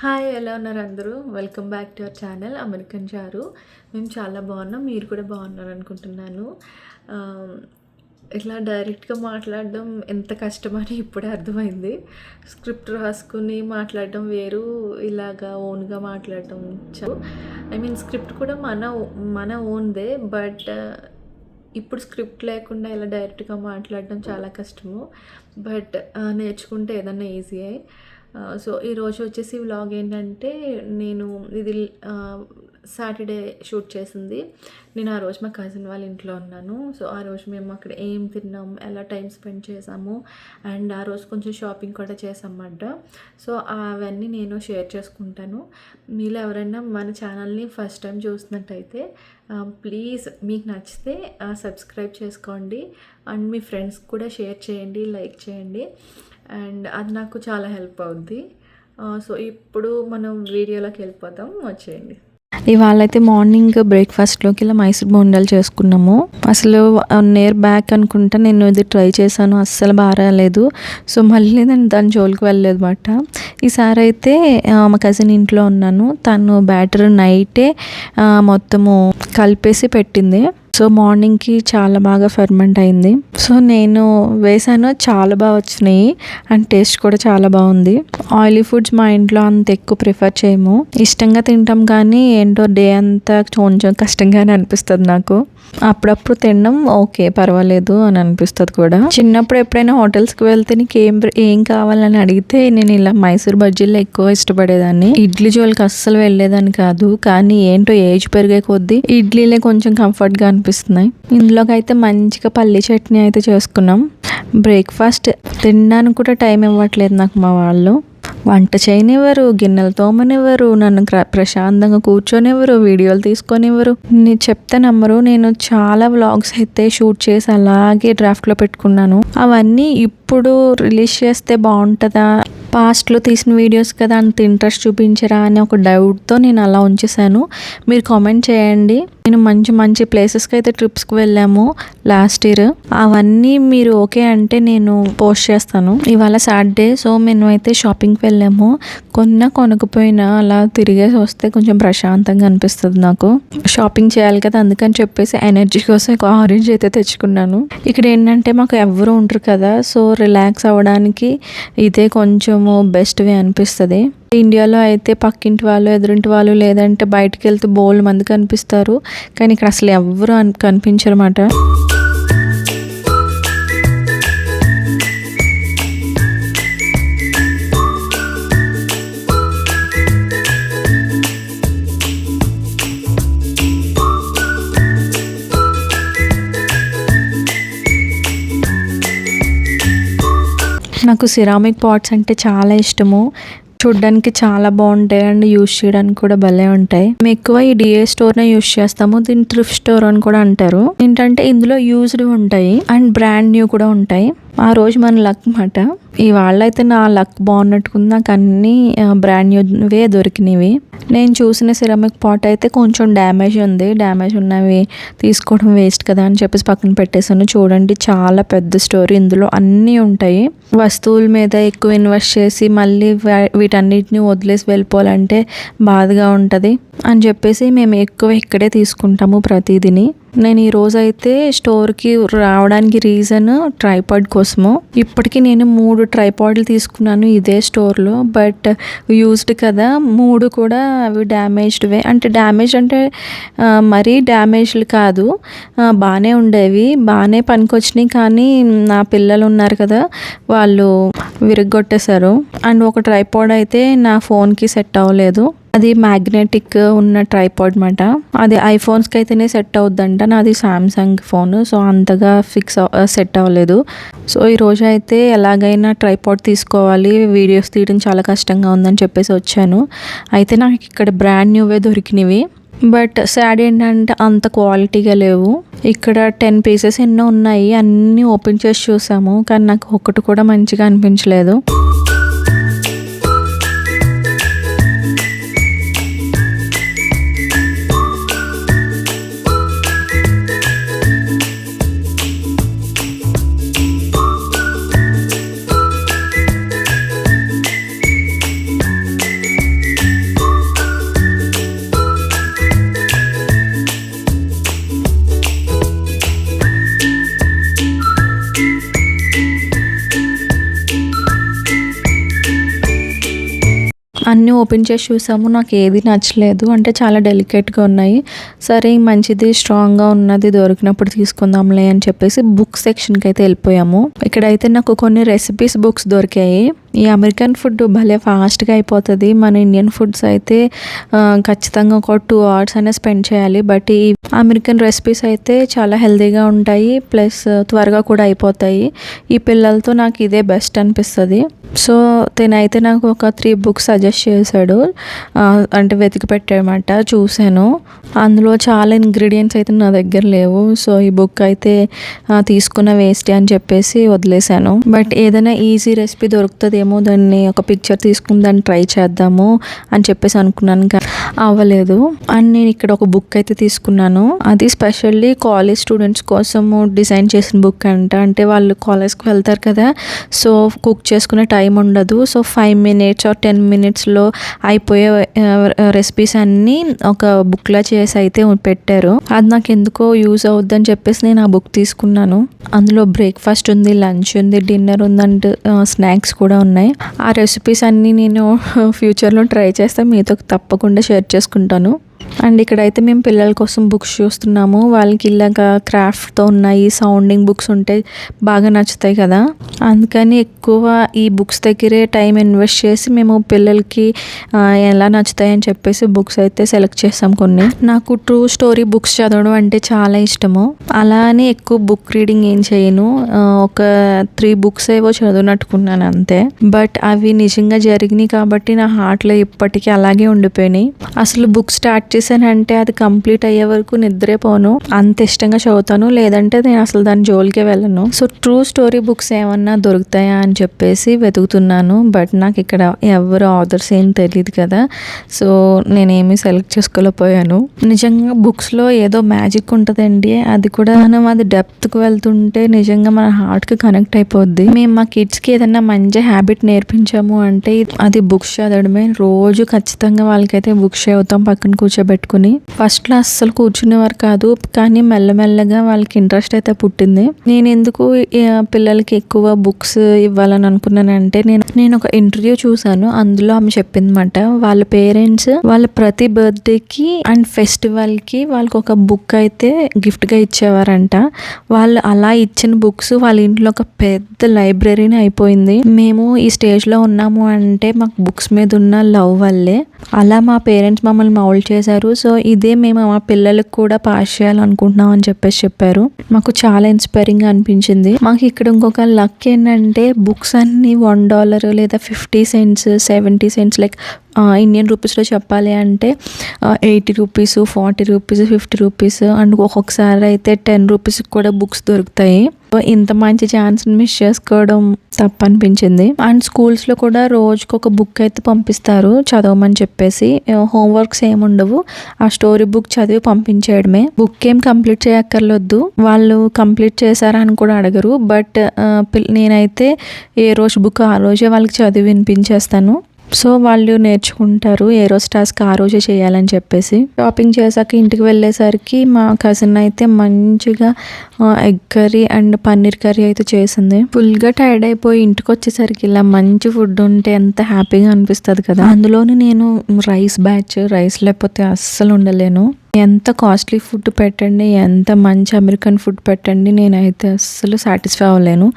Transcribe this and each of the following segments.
Hi, ఎలా ఉన్నారు అందరూ? Welcome back to our channel American చారు. మేము చాలా బాగున్నాం. మీరు కూడా బాగున్నారు అనుకుంటున్నాను. ఆహ్, ఇట్లా డైరెక్ట్‌గా మాట్లాడడం ఎంత కష్టమని ఇప్పుడే అర్థమైంది. స్క్రిప్ట్ రాసుకొని మాట్లాడడం వేరు, ఇలాగా ఓన్‌గా మాట్లాడడం స్క్రిప్ట్ కూడా మన ఓన్‌దే. బట్ ఇప్పుడు స్క్రిప్ట్ లేకుండా ఇలా డైరెక్ట్‌గా మాట్లాడడం చాలా కష్టము. బట్ నేర్చుకుంటే ఏదన్నా ఈజీయే. సో, ఈరోజు వచ్చేసి వ్లాగ్ ఏంటంటే, నేను ఇది సాటర్డే షూట్ చేసింది. నేను ఆ రోజు మా కజిన్ వాళ్ళ ఇంట్లో ఉన్నాను. సో, ఆ రోజు మేము అక్కడ ఏం తిన్నాం, ఎలా టైం స్పెండ్ చేసాము, అండ్ ఆ రోజు కొంచెం షాపింగ్ కూడా చేసామన్నమాట. సో, అవన్నీ నేను షేర్ చేసుకుంటాను. మీలో ఎవరైనా మన ఛానల్ని ఫస్ట్ టైం చూసినట్టయితే ప్లీజ్ మీకు నచ్చితే సబ్స్క్రైబ్ చేసుకోండి, అండ్ మీ ఫ్రెండ్స్కి కూడా షేర్ చేయండి, లైక్ చేయండి, అండ్ అది నాకు చాలా హెల్ప్ అవుద్ది. సో, ఇప్పుడు మనం వీడియోలోకి వెళ్ళిపోతాం, వచ్చేయండి. ఇవాళ అయితే మార్నింగ్ బ్రేక్ఫాస్ట్లోకి ఇలా మైసూర్ బోండాలు చేసుకున్నాము. అసలు 1 ఇయర్ బ్యాక్ అనుకుంటా నేను ఇది ట్రై చేశాను, అస్సలు బాగా రాలేదు. సో మళ్ళీ నేను దాని జోలికి వెళ్ళలేదు అనమాట. ఈసారి అయితే మా కజిన్ ఇంట్లో ఉన్నాను. తను బ్యాటర్ నైటే మొత్తము కలిపేసి పెట్టింది. సో మార్నింగ్కి చాలా బాగా ఫెర్మెంట్ అయింది. సో నేను వేసాను, చాలా బాగా వచ్చినాయి, అండ్ టేస్ట్ కూడా చాలా బాగుంది. ఆయిలీ ఫుడ్స్ మా ఇంట్లో అంత ఎక్కువ ప్రిఫర్ చేయము. ఇష్టంగా తింటాం కానీ ఏంటో డే అంతా కొంచెం కష్టంగానే అనిపిస్తుంది నాకు. అప్పుడప్పుడు తినడం ఓకే, పర్వాలేదు అని అనిపిస్తుంది కూడా. చిన్నప్పుడు ఎప్పుడైనా హోటల్స్కి వెళ్తే నీకు ఏం కావాలని అడిగితే నేను ఇలా మైసూర్ బజ్జీలు ఎక్కువ ఇష్టపడేదాన్ని. ఇడ్లీ జోలికి అస్సలు వెళ్ళేదాన్ని కాదు. కానీ ఏంటో ఏజ్ పెరిగే కొద్దీ ఇడ్లీలే కొంచెం కంఫర్ట్గా అనిపిస్తున్నాయి. ఇందులోకి అయితే మంచిగా పల్లీ చట్నీ అయితే చేసుకున్నాం. బ్రేక్ఫాస్ట్ తినడానికి కూడా టైం ఇవ్వట్లేదు నాకు మా వాళ్ళు. వంట చేయనివ్వరు, గిన్నెలు తోమనివ్వరు, నన్ను ప్రశాంతంగా కూర్చొనివ్వరు, వీడియోలు తీసుకొనివ్వరు. నేను చెప్తే నమ్మరు. నేను చాలా వ్లాగ్స్ అయితే షూట్ చేసి అలాగే డ్రాఫ్ట్లో పెట్టుకున్నాను. అవన్నీ ఇప్పుడు రిలీజ్ చేస్తే బాగుంటుందా, పాస్ట్లో తీసిన వీడియోస్ కదా, అంత ఇంట్రెస్ట్ చూపించరా అని ఒక డౌట్తో నేను అలా ఉంచేసాను. మీరు కామెంట్ చేయండి. నేను మంచి మంచి ప్లేసెస్కి అయితే ట్రిప్స్కి వెళ్ళాము లాస్ట్ ఇయర్. అవన్నీ మీరు ఓకే అంటే నేను పోస్ట్ చేస్తాను. ఇవాళ సాటర్డే, సో మేము అయితే షాపింగ్కి వెళ్ళాము. కొనకపోయినా అలా తిరిగేసి వస్తే కొంచెం ప్రశాంతంగా అనిపిస్తుంది నాకు. షాపింగ్ చేయాలి కదా, అందుకని చెప్పేసి ఎనర్జీ కోసం ఒక ఆరెంజ్ అయితే తెచ్చుకున్నాను. ఇక్కడ ఏంటంటే మాకు ఎవరు ఉంటారు కదా, సో రిలాక్స్ అవ్వడానికి ఇదే కొంచెము బెస్ట్ వే అనిపిస్తుంది. ఇండియాలో అయితే పక్కింటి వాళ్ళు, ఎదురింటి వాళ్ళు, లేదంటే బయటకు వెళ్తే బోల్డ్ మంది కనిపిస్తారు, కానీ ఇక్కడ అసలు ఎవరు కనిపించరు అన్నమాట. నాకు సిరామిక్ పాట్స్ అంటే చాలా ఇష్టము. చూడ్డానికి చాలా బాగుంటాయి అండ్ యూస్ చేయడానికి కూడా భలే ఉంటాయి. మేము ఎక్కువ ఈ డిఏ స్టోర్నే యూస్ చేస్తాము. దీన్ని థ్రిఫ్ట్ స్టోర్ అని కూడా అంటారు. ఏంటంటే ఇందులో యూజ్డ్ ఉంటాయి అండ్ బ్రాండ్ న్యూ కూడా ఉంటాయి. ఆ రోజు మన లక్ మాట. ఇవాళ అయితే నా లక్ బాగున్నట్టుకుంది. నాకు అన్నీ బ్రాండ్ న్యూవే దొరికినవి. నేను చూసిన సిరామిక్ పాట్ అయితే కొంచెం డ్యామేజ్ ఉంది. డ్యామేజ్ ఉన్నవి తీసుకోవడం వేస్ట్ కదా అని చెప్పేసి పక్కన పెట్టేశాను. చూడండి, చాలా పెద్ద స్టోరీ. ఇందులో అన్నీ ఉంటాయి. వస్తువుల మీద ఎక్కువ ఇన్వెస్ట్ చేసి మళ్ళీ వీటన్నిటిని వదిలేసి వెళ్ళిపోవాలంటే బాధగా ఉంటుంది అని చెప్పేసి మేము ఎక్కువ ఇక్కడే తీసుకుంటాము ప్రతిదిని. నేను ఈరోజు అయితే స్టోర్కి రావడానికి రీజన్ ట్రైపాడ్ కోసము. ఇప్పటికీ నేను 3 ట్రైపాడ్లు తీసుకున్నాను ఇదే స్టోర్లో. బట్ యూజ్డ్ కదా, 3 కూడా అవి డ్యామేజ్డ్వే. అంటే డ్యామేజ్ అంటే మరీ డ్యామేజ్లు కాదు, బాగానే ఉండేవి, బాగానే పనికొచ్చినాయి. కానీ నా పిల్లలు ఉన్నారు కదా, వాళ్ళు విరగ్గొట్టేశారు. అండ్ ఒక ట్రైపాడ్ అయితే నా ఫోన్కి సెట్ అవ్వలేదు. అది మ్యాగ్నెటిక్ ఉన్న ట్రైపాడ్ మాట. అది ఐఫోన్స్కి అయితేనే సెట్ అవుద్దంట. నాది సామ్సంగ్ ఫోన్, సో అంతగా సెట్ అవ్వలేదు. సో ఈరోజు అయితే ఎలాగైనా ట్రైపాడ్ తీసుకోవాలి, వీడియోస్ తీయడం చాలా కష్టంగా ఉందని చెప్పేసి వచ్చాను. అయితే నాకు ఇక్కడ బ్రాండ్ న్యూవే దొరికినవి. బట్ సాడ్ ఏంటంటే అంత క్వాలిటీగా లేవు. ఇక్కడ 10 పీసెస్ ఎన్నో ఉన్నాయి, అన్నీ ఓపెన్ చేసి చూసాము, కానీ నాకు ఒకటి కూడా మంచిగా అనిపించలేదు. అన్నీ ఓపెన్ చేసి చూసాము, నాకు ఏది నచ్చలేదు. అంటే చాలా డెలికేట్గా ఉన్నాయి. సరే మంచిది స్ట్రాంగ్గా ఉన్నది దొరికినప్పుడు తీసుకుందాంలే అని చెప్పేసి బుక్ సెక్షన్కి అయితే వెళ్ళిపోయాము. ఇక్కడైతే నాకు కొన్ని రెసిపీస్ బుక్స్ దొరికాయి. ఈ అమెరికన్ ఫుడ్ భలే ఫాస్ట్గా అయిపోతుంది. మన ఇండియన్ ఫుడ్స్ అయితే ఖచ్చితంగా ఒక 2 hours అయినా స్పెండ్ చేయాలి. బట్ ఈ అమెరికన్ రెసిపీస్ అయితే చాలా హెల్తీగా ఉంటాయి, ప్లస్ త్వరగా కూడా అయిపోతాయి. ఈ పిల్లలతో నాకు ఇదే బెస్ట్ అనిపిస్తుంది. సో తినైతే నాకు ఒక 3 books సజెస్ట్ చేశాడు. అంటే వెతికి పెట్టామట, చూశాను. అందులో చాలా ఇంగ్రీడియంట్స్ అయితే నా దగ్గర లేవు. సో ఈ బుక్ అయితే తీసుకున్న వేస్ట్ అని చెప్పేసి వదిలేశాను. బట్ ఏదైనా ఈజీ రెసిపీ దొరుకుతుందేమో, దాన్ని ఒక పిక్చర్ తీసుకుని దాన్ని ట్రై చేద్దాము అని చెప్పేసి అనుకున్నాను, కానీ అవ్వలేదు. అండ్ నేను ఇక్కడ ఒక బుక్ అయితే తీసుకున్నాను. అది స్పెషల్లీ కాలేజ్ స్టూడెంట్స్ కోసము డిజైన్ చేసిన బుక్ అంట. అంటే వాళ్ళు కాలేజ్కి వెళ్తారు కదా, సో కుక్ చేసుకునే టైం ఉండదు. సో 5 minutes or 10 minutesలో అయిపోయే రెసిపీస్ అన్నీ ఒక బుక్లా చేసి అయితే పెట్టారు. అది నాకు ఎందుకో యూజ్ అవుద్దని చెప్పేసి నేను ఆ బుక్ తీసుకున్నాను. అందులో బ్రేక్ఫాస్ట్ ఉంది, లంచ్ ఉంది, డిన్నర్ ఉంది అండ్ స్నాక్స్ కూడా ఉన్నాయి. ఆ రెసిపీస్ అన్నీ నేను ఫ్యూచర్లో ట్రై చేస్తే మీతో తప్పకుండా షేర్ చేసుకుంటాను. అండ్ ఇక్కడైతే మేము పిల్లల కోసం బుక్స్ చూస్తున్నాము. వాళ్ళకి ఇలాగా క్రాఫ్ట్తో ఉన్నాయి, సౌండింగ్ బుక్స్ ఉంటే బాగా నచ్చుతాయి కదా, అందుకని ఎక్కువ ఈ బుక్స్ దగ్గరే టైం ఇన్వెస్ట్ చేసి మేము పిల్లలకి ఎలా నచ్చుతాయని చెప్పేసి బుక్స్ అయితే సెలెక్ట్ చేసాం కొన్ని. నాకు ట్రూ స్టోరీ బుక్స్ చదవడం అంటే చాలా ఇష్టము. అలా అని ఎక్కువ బుక్ రీడింగ్ ఏం చేయను. ఒక 3 books ఏవో చదివినట్టుకున్నాను అంతే. బట్ అవి నిజంగా జరిగినాయి కాబట్టి నా హార్ట్లో ఇప్పటికీ అలాగే ఉండిపోయినాయి. అసలు బుక్ స్టార్ట్ చేశానంటే అది కంప్లీట్ అయ్యే వరకు నిద్రే పోను, అంత ఇష్టంగా చదువుతాను. లేదంటే నేను అసలు దాని జోలికే వెళ్ళను. సో ట్రూ స్టోరీ బుక్స్ ఏమన్నా దొరుకుతాయా అని చెప్పేసి వెతుకుతున్నాను. బట్ నాకు ఇక్కడ ఎవరు ఆథర్స్ ఏం తెలియదు కదా, సో నేనేమీ సెలెక్ట్ చేసుకోలేకపోయాను. నిజంగా బుక్స్లో ఏదో మ్యాజిక్ ఉంటుందండి. అది కూడా మనం అది డెప్త్కి వెళ్తుంటే నిజంగా మన హార్ట్కి కనెక్ట్ అయిపోద్ది. మేము మా కిడ్స్కి ఏదైనా మంచి హ్యాబిట్ నేర్పించాము అంటే అది బుక్స్ చదవడమే. రోజు ఖచ్చితంగా వాళ్ళకైతే బుక్స్ చదువుతాం పక్కన కూర్చోబెట్టుకుని. ఫస్ట్లో అస్సలు కూర్చునేవారు కాదు, కానీ మెల్లమెల్లగా వాళ్ళకి ఇంట్రెస్ట్ అయితే పుట్టింది. నేను ఎందుకు పిల్లలకి ఎక్కువ బుక్స్ ఇవ్వాలని అనుకున్నానంటే, నేను ఒక ఇంటర్వ్యూ చూసాను. అందులో ఆమె చెప్పిందన్నమాట, వాళ్ళ పేరెంట్స్ వాళ్ళ ప్రతి బర్త్డేకి అండ్ ఫెస్టివల్కి వాళ్ళకి ఒక బుక్ అయితే గిఫ్ట్గా ఇచ్చేవారంట. వాళ్ళు అలా ఇచ్చిన బుక్స్ వాళ్ళ ఇంట్లో ఒక పెద్ద లైబ్రరీని అయిపోయింది. మేము ఈ స్టేజ్లో ఉన్నాము అంటే మాకు బుక్స్ మీద ఉన్న లవ్ వల్లే. అలా మా పేరెంట్స్ మమ్మల్ని మౌల్డ్ చేశారు. సో ఇదే మేము మా పిల్లలకు కూడా పాస్ చేయాలనుకుంటున్నాం అని చెప్పారు. మాకు చాలా ఇన్స్పైరింగ్గా అనిపించింది. మాకు ఇక్కడ ఇంకొక లక్ ఏంటంటే, బుక్స్ అన్నీ $1 లేదా 50 cents 70 cents లైక్ ఇండియన్ రూపీస్లో చెప్పాలి అంటే 80 rupees 40 rupees 50 rupees అండ్ ఒక్కొక్కసారి అయితే 10 rupees కూడా బుక్స్ దొరుకుతాయి. ఇంత మంచి ఛాన్స్ని మిస్ చేసుకోవడం తప్పనిపించింది. అండ్ స్కూల్స్లో కూడా రోజుకి ఒక బుక్ అయితే పంపిస్తారు చదవమని చెప్పేసి. హోంవర్క్స్ ఏముండవు, ఆ స్టోరీ బుక్ చదివి పంపించేయడమే. బుక్ ఏం కంప్లీట్ చేయక్కర్లేదు, వాళ్ళు కంప్లీట్ చేశారా అని కూడా అడగరు. బట్ నేనైతే ఏ రోజు బుక్ ఆ రోజే వాళ్ళకి చదివి వినిపించేస్తాను. సో వాళ్ళు నేర్చుకుంటారు ఏ రోజు టాస్క్ ఆ రోజే చేయాలని చెప్పేసి. షాపింగ్ చేశాక ఇంటికి వెళ్ళేసరికి మా కజిన్ అయితే మంచిగా egg curry and paneer curry అయితే చేసింది. ఫుల్గా టైర్డ్ అయిపోయి ఇంటికి వచ్చేసరికి ఇలా మంచి ఫుడ్ ఉంటే ఎంత హ్యాపీగా అనిపిస్తుంది కదా. అందులోని నేను రైస్ లేకపోతే అస్సలు ఉండలేను. ఎంత కాస్ట్లీ ఫుడ్ పెట్టండి, ఎంత మంచి అమెరికన్ ఫుడ్ పెట్టండి, నేనైతే అస్సలు సాటిస్ఫై అవ్వలేను.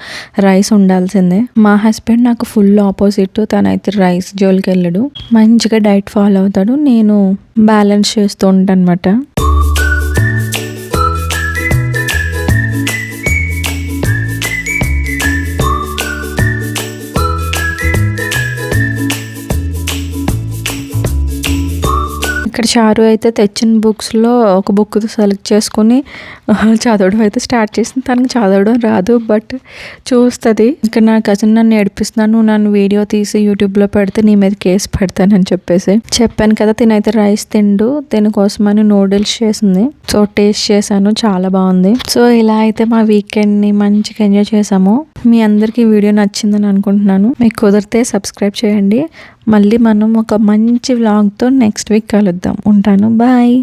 రైస్ ఉండాల్సిందే. మా హస్బెండ్ నాకు ఫుల్ ఆపోజిట్. తనైతే రైస్ జోలికి వెళ్ళడు, మంచిగా డైట్ ఫాలో అవుతాడు. నేను బ్యాలెన్స్ చేస్తూ ఉంటాను అనమాట. ఇక్కడ చారు అయితే తెచ్చిన బుక్స్లో ఒక బుక్ సెలెక్ట్ చేసుకుని చదవడం అయితే స్టార్ట్ చేసింది. తనకు చదవడం రాదు, బట్ చూస్తుంది. ఇక్కడ నా కజిన్ నన్ను ఏడిపిస్తున్నాను, నన్ను వీడియో తీసి యూట్యూబ్లో పెడితే నీ మీద కేసు పెడతానని చెప్పాను కదా. తినైతే రైస్ తిండు, దీనికోసమని నూడిల్స్ చేసింది. సో టేస్ట్ చేశాను, చాలా బాగుంది. సో ఇలా అయితే మా వీకెండ్ని మంచిగా ఎంజాయ్ చేసాము. మీ అందరికీ వీడియో నచ్చిందని అనుకుంటున్నాను. మీకు కుదిరితే సబ్స్క్రైబ్ చేయండి. మళ్ళీ మనం ఒక మంచి వ్లాగ్తో నెక్స్ట్ వీక్ కలుద్దాం. ఉంటాను, బాయ్.